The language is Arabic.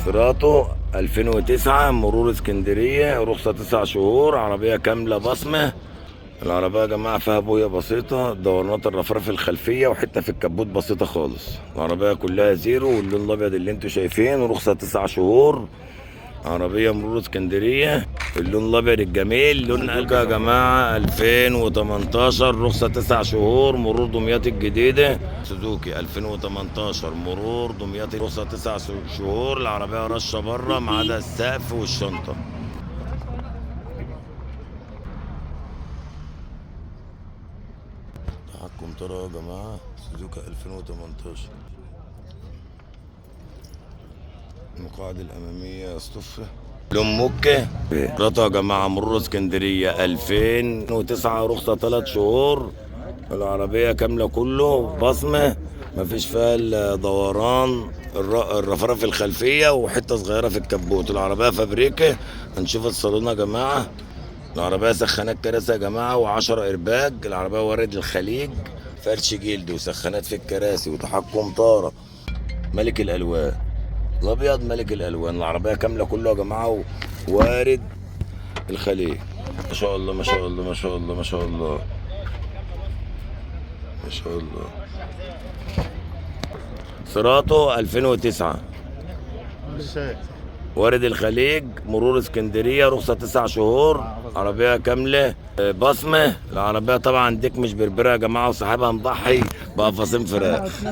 سيراتو 2009 مرور اسكندرية، رخصة 9 شهور، عربية كاملة بصمة. العربية يا جماعة فيها بوية بسيطة، دورانات الرفرف الخلفية وحتة في الكبوت بسيطة خالص. العربية كلها زيرو واللون الأبيض اللي انتوا شايفينه، رخصة 9 شهور، عربية مرور اسكندرية، اللون الأبيض الجميل، لون قلب يا جماعة 2018، رخصة 9 شهور، مرور دمياط الجديدة. سوزوكي 2018 مرور دمياط، رخصة 9 شهور، العربية رشة بره ما عدا السقف والشنطة. تحكم طرق يا جماعة، سوزوكي 2018. المقاعد الأمامية اصطفى، لون موكة. رطا يا جماعة مرور اسكندرية 2009، رخصة 3 شهور، العربية كاملة كله بصمة، مفيش فيها الدوران، الرفرف الخلفية وحتة صغيرة في الكبوت. العربية فابريكا. هنشوف الصالون يا جماعة. العربية سخانات كراسي يا جماعة و10 إرباج. العربية ورد الخليج، فرش جلد وسخانات في الكراسي وتحكم طارة. ملك الألوان الأبيض، ملك الألوان. العربية كاملة كله يا جماعة وارد الخليج. ما شاء الله ما شاء الله ما شاء الله ما شاء الله ما شاء الله. سيراتو 2009 وارد الخليج، مرور اسكندريه، رخصه 9 شهور، عربيه كامله بصمه. العربيه طبعا ديك مش بربره يا جماعه، وصاحبها مضحي بقفصين فراخ.